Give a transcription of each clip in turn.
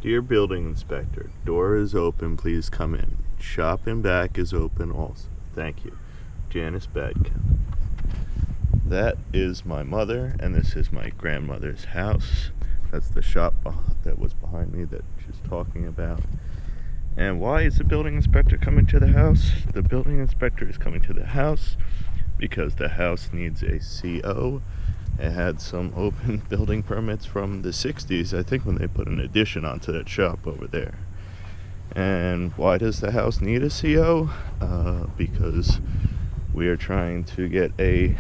Dear building inspector, door is open, please come in. Shop in back is open also. Thank you. Janice Badkin. That is my mother, and this is my grandmother's house. That's the shop that was behind me that she's talking about. And why is the building inspector coming to the house? The building inspector is coming to the house because the house needs a CO. It had some open building permits from the 60s, I think, when they put an addition onto that shop over there. And why does the house need a CO? Because we are trying to get a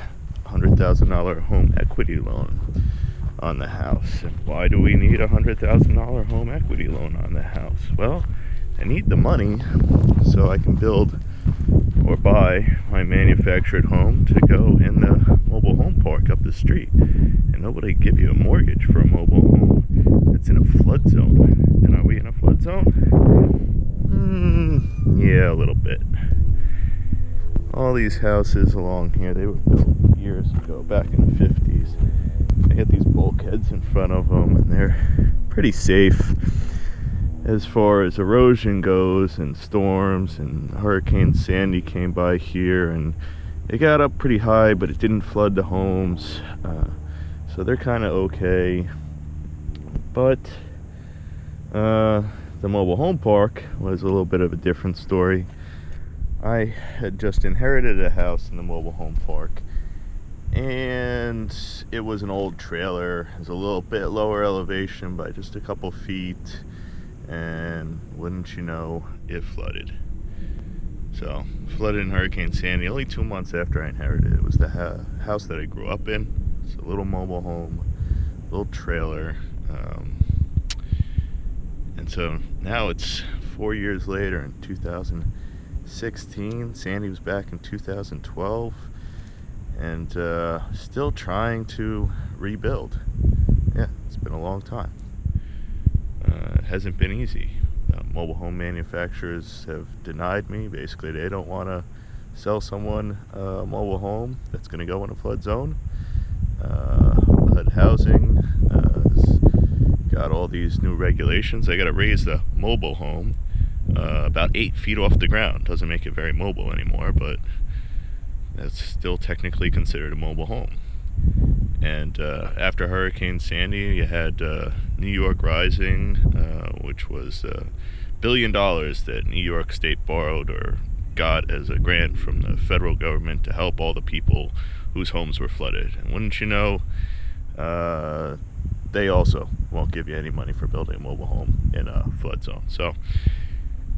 $100,000 home equity loan on the house. And why do we need a $100,000 home equity loan on the house? Well, I need the money so I can build or buy my manufactured home to go in the mobile home park up the street. And nobody give you a mortgage for a mobile home that's in a flood zone. And are we in a flood zone? Yeah, a little bit. All these houses along here, they were built years ago, back in the 50s. They got these bulkheads in front of them, and they're pretty safe as far as erosion goes and storms. And Hurricane Sandy came by here and it got up pretty high, but it didn't flood the homes, so they're kind of okay. But the mobile home park was a little bit of a different story. I had just inherited a house in the mobile home park, and it was an old trailer. It was a little bit lower elevation by just a couple feet, and wouldn't you know, it flooded. So, flooded in Hurricane Sandy only 2 months after I inherited it. It was the house that I grew up in. It's a little mobile home, little trailer. And so now it's 4 years later in 2016. Sandy was back in 2012. And still trying to rebuild. Yeah, it's been a long time. It hasn't been easy. Mobile home manufacturers have denied me. Basically, they don't want to sell someone a mobile home that's going to go in a flood zone. HUD housing has got all these new regulations. They got to raise the mobile home about 8 feet off the ground. Doesn't make it very mobile anymore, but that's still technically considered a mobile home. And after Hurricane Sandy, you had New York Rising, which was $1 billion that New York State borrowed or got as a grant from the federal government to help all the people whose homes were flooded. And wouldn't you know, they also won't give you any money for building a mobile home in a flood zone. So,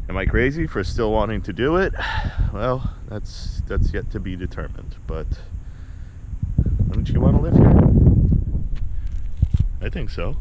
am I crazy for still wanting to do it? Well, that's yet to be determined. But wouldn't you want to live here? I think so.